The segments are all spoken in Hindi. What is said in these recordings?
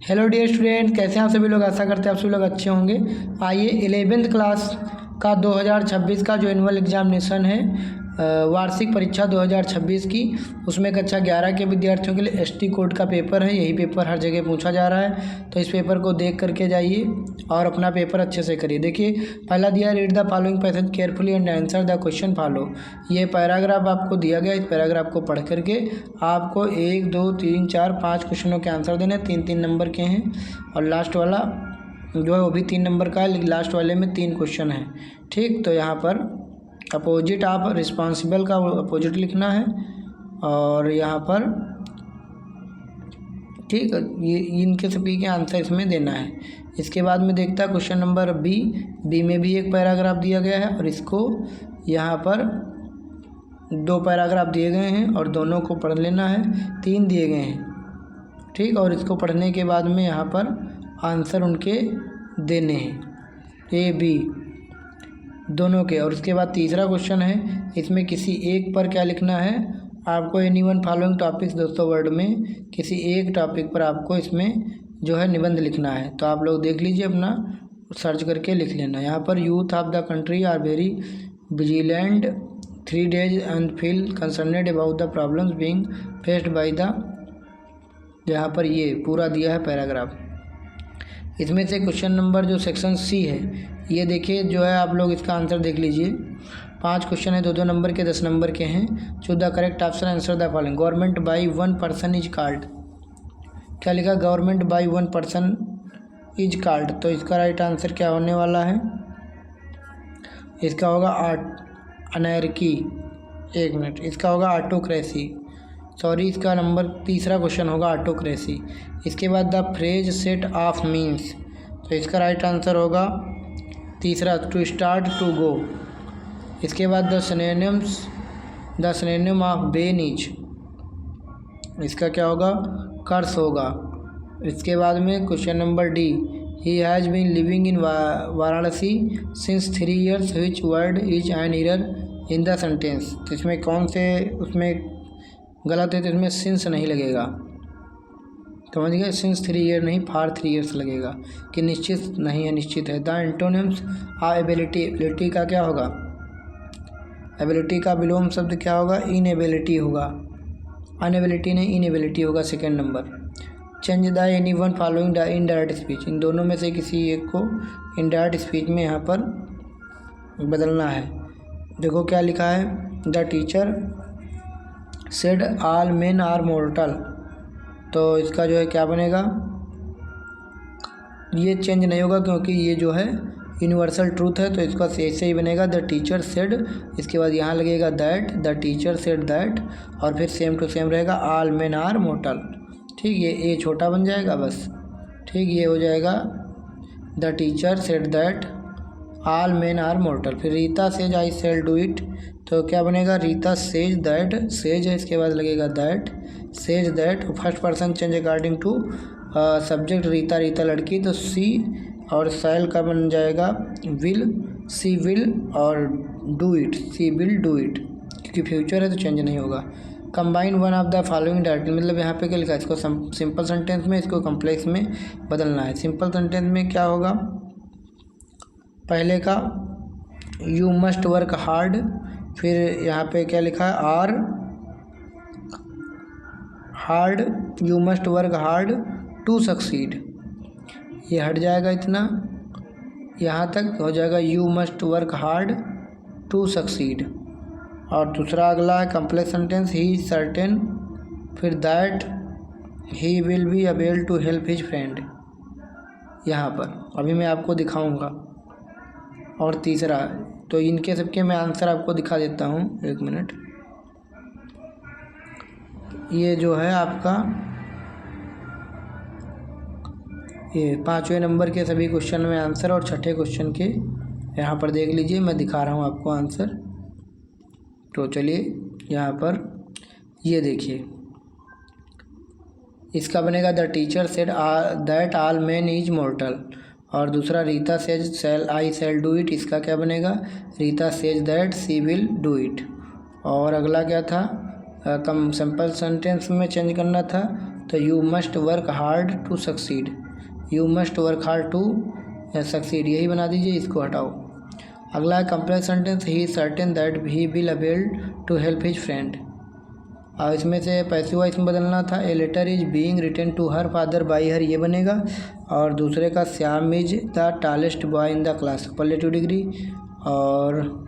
हेलो डियर स्टूडेंट, कैसे हैं आप सभी लोग। आशा करते हैं आप सभी लोग अच्छे होंगे। आइए 11वीं क्लास का 2026 का जो एनुअल एग्जामिनेशन है, वार्षिक परीक्षा 2026 की, उसमें कक्षा 11 के विद्यार्थियों के लिए एसटी कोड का पेपर है। यही पेपर हर जगह पूछा जा रहा है, तो इस पेपर को देख करके जाइए और अपना पेपर अच्छे से करिए। देखिए, पहला दिया, read the following passage carefully and answer the question follow. ये पैराग्राफ आपको दिया गया, इस पैराग्राफ को पढ़ करके आपको 1 2 3 4 5 क्वेश्चनों के आंसर देने, 3 नंबर के हैं, और लास्ट वाला जो है वो भी 3 नंबर का है, लेकिन लास्ट वाले में 3 क्वेश्चन है। ठीक, तो यहाँ पर अपोजिट, आप रिस्पॉन्सिबल का अपोजिट लिखना है, और यहाँ पर ठीक, ये इनके सभी के आंसर इसमें देना है। इसके बाद में देखता है क्वेश्चन नंबर बी में भी एक पैराग्राफ दिया गया है, और इसको यहाँ पर 2 पैराग्राफ दिए गए हैं और दोनों को पढ़ लेना है। 3 दिए गए हैं, ठीक, और इसको पढ़ने के बाद में यहाँ पर आंसर उनके देने हैं, ए बी दोनों के। और उसके बाद तीसरा क्वेश्चन है, इसमें किसी एक पर क्या लिखना है आपको, any one following topics 200 word में किसी एक टॉपिक पर आपको इसमें जो है निबंध लिखना है। तो आप लोग देख लीजिए, अपना सर्च करके लिख लेना। यहाँ पर youth of the country are very vigilant 3 days and feel concerned about the problems being faced by the, यहाँ पर ये पूरा दिया है पैराग्राफ। इसमें से क्वेश्चन नंबर जो सेक्शन सी है, ये देखिए जो है, आप लोग इसका आंसर देख लीजिए। 5 क्वेश्चन है, 2 नंबर के, 10 नंबर के हैं। Choose the correct option, answer the following. Government by 1 person is called, क्या लिखा, government by 1 person is called. तो इसका राइट आंसर क्या होने वाला है, इसका होगा अनैर्की, 1 मिनट, इसका होगा ऑटोक्रेसी, सॉरी, इसका नंबर तीसरा क्वेश्चन होगा ऑटोक्रेसी। इसके बाद the phrase set of means, तो इसका राइट आंसर होगा तीसरा, टू स्टार्ट, टू गो। इसके बाद the synonym of bane is, इसका क्या होगा, कर्स होगा। इसके बाद में question number D, he has been living in Varanasi since 3 years, which word is an error in the sentence. तो इसमें कौन से उसमें गलत है, तो इसमें सिंस नहीं लगेगा, समझ गए, सिंस 3 years नहीं, फॉर 3 years लगेगा, कि निश्चित नहीं है, निश्चित है। The antonyms of ability, ability का क्या होगा, एबिलिटी का विलोम शब्द क्या होगा, इनएबिलिटी होगा, अनएबिलिटी नहीं, इनएबिलिटी होगा, 2nd number. Change the any one following the indirect speech, इन दोनों में से किसी एक को इनडायरेक्ट स्पीच में यहाँ पर बदलना है। देखो क्या लिखा है, the teacher said all men are mortal, तो इसका जो है क्या बनेगा, ये चेंज नहीं होगा क्योंकि ये जो है यूनिवर्सल ट्रूथ है, तो इसका ऐसे ही बनेगा, द टीचर सेड, इसके बाद यहाँ लगेगा that, the teacher said that, और फिर सेम टू सेम रहेगा, ऑल मेन आर मोर्टल। ठीक, ये ए छोटा बन जाएगा बस। ठीक, ये हो जाएगा the teacher said that all men are mortal. फिर Rita says I shall do it, तो क्या बनेगा, रीता सेज दैट, सेज है, इसके बाद लगेगा that, says that. First person change according to subject, Rita लड़की, तो सी और शैल का बन जाएगा विल, सी विल, और do it, she will do it, क्योंकि फ्यूचर है तो चेंज नहीं होगा। Combine one of the following directly, मतलब यहाँ पे क्या लिखा है, इसको सिंपल सेंटेंस में, इसको कॉम्प्लेक्स में बदलना है। सिंपल सेंटेंस में क्या होगा, पहले का यू मस्ट वर्क हार्ड, फिर यहाँ पे क्या लिखा है, are hard, you must work hard to succeed, ये हट जाएगा इतना, यहाँ तक हो जाएगा, you must work hard to succeed. और दूसरा अगला है कम्प्लेक्स सेंटेंस, ही सर्टेन, फिर that he will be able to help his friend, यहाँ पर अभी मैं आपको दिखाऊंगा। और तीसरा, तो इनके सबके मैं आंसर आपको दिखा देता हूँ, 1 मिनट। ये जो है आपका, ये 5वें नंबर के सभी क्वेश्चन में आंसर, और 6ठे क्वेश्चन के यहाँ पर देख लीजिए, मैं दिखा रहा हूँ आपको आंसर। तो चलिए यहाँ पर ये देखिए, इसका बनेगा the teacher said that all man is mortal, और दूसरा Rita says I shall do it, इसका क्या बनेगा, Rita says that she will do it. और अगला क्या था, कम सिंपल सेंटेंस में चेंज करना था, तो you must work hard to succeed, you must work hard to succeed, यही बना दीजिए, इसको हटाओ। अगला है complex sentence, he is certain that he will avail to help his friend. और इसमें से पैसिव वॉइस में बदलना था, a letter is being written to her father by her, ये बनेगा। और दूसरे का Shyam is the tallest boy in the class, superlative degree. और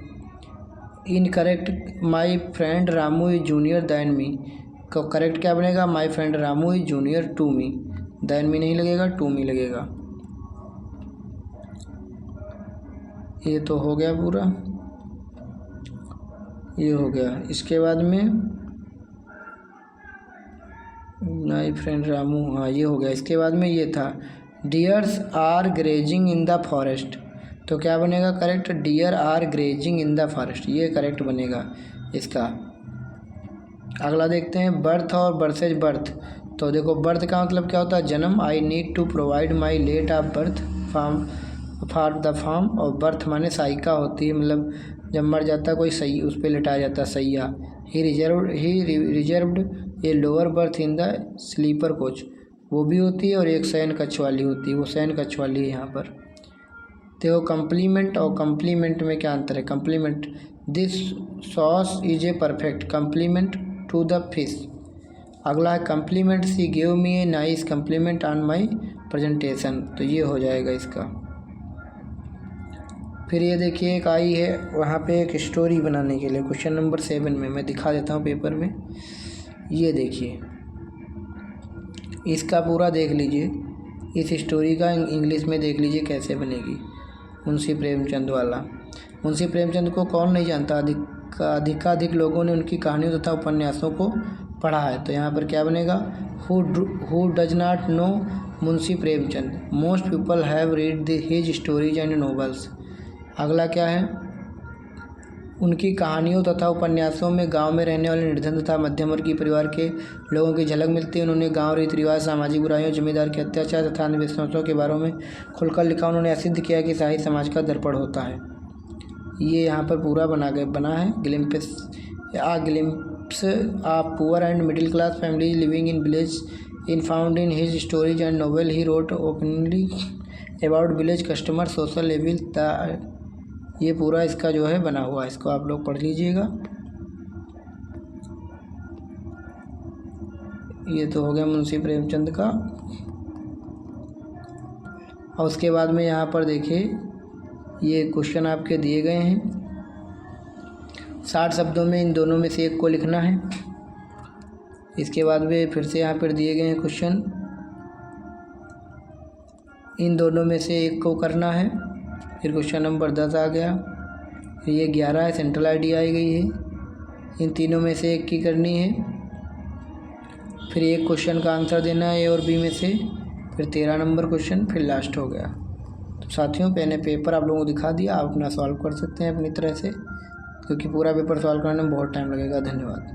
incorrect, my friend Ramu is junior than me, को करेक्ट क्या बनेगा, my friend Ramu is junior to me, than me नहीं लगेगा, टू मी लगेगा। ये तो हो गया पूरा, ये हो गया। इसके बाद में माई फ्रेंड रामू, हाँ ये हो गया। इसके बाद में ये था, deers are grazing in the forest, तो क्या बनेगा correct, deer are grazing in the forest, ये करेक्ट बनेगा इसका। अगला देखते हैं, बर्थ और वर्सेज बर्थ। तो देखो बर्थ का मतलब क्या होता है, जन्म, I need to provide my late of birth form for the form. और बर्थ माने साइका होती है, मतलब जब मर जाता है कोई सही उस पर लेटाया जाता है, सैया। He reserved a lower berth in the sleeper coach, वो भी होती है। और एक शयन कक्ष वाली होती है, वो शयन कक्ष वाली है यहाँ पर। देखो कम्प्लीमेंट और कम्प्लीमेंट में क्या अंतर है, complement, this sauce is a perfect complement to the fish. अगला है compliment, she give me a nice compliment on my presentation, तो ये हो जाएगा इसका। फिर ये देखिए एक आई है वहाँ पे एक स्टोरी बनाने के लिए, क्वेश्चन नंबर 7 में मैं दिखा देता हूँ पेपर में। ये देखिए, इसका पूरा देख लीजिए, इस स्टोरी का इंग्लिश में देख लीजिए कैसे बनेगी। मुंशी प्रेमचंद वाला, मुंशी प्रेमचंद को कौन नहीं जानता, अधिकाधिक लोगों ने उनकी कहानियों तथा उपन्यासों को पढ़ा है। तो यहाँ पर क्या बनेगा, who does not know Munshi Premchand, most people have read his stories and novels. अगला क्या है, उनकी कहानियों तथा उपन्यासों में गांव में रहने वाले निर्धन तथा मध्यम वर्गीय परिवार के लोगों की झलक मिलती है। उन्होंने गांव रीति रिवाज, सामाजिक बुराइयों, जमींदार के अत्याचार तथा अंधविश्वासों के बारे में खुलकर लिखा। उन्होंने यह सिद्ध किया कि साहित्य समाज का दर्पण होता है। ये यहाँ पर पूरा बना है। Glimpse of poor and middle class family living in village in found in his stories and novel. He wrote openly about village customer social evil. ये पूरा इसका जो है बना हुआ है, इसको आप लोग पढ़ लीजिएगा। ये तो हो गया मुंशी प्रेमचंद का। और उसके बाद में यहाँ पर देखिए, ये क्वेश्चन आपके दिए गए हैं, 60 शब्दों में इन दोनों में से एक को लिखना है। इसके बाद में फिर से यहाँ पर दिए गए हैं क्वेश्चन, इन दोनों में से एक को करना है। फिर क्वेश्चन नंबर 10 आ गया, फिर ये 11 है, सेंट्रल आईडी आई गई है, इन तीनों में से एक की करनी है। फिर एक क्वेश्चन का आंसर देना है ए और बी में से, फिर 13 नंबर क्वेश्चन, फिर लास्ट हो गया। तो साथियों मैंने पेपर आप लोगों को दिखा दिया, आप अपना सॉल्व कर सकते हैं अपनी तरह से, क्योंकि पूरा पेपर सॉल्व करने में बहुत टाइम लगेगा। धन्यवाद।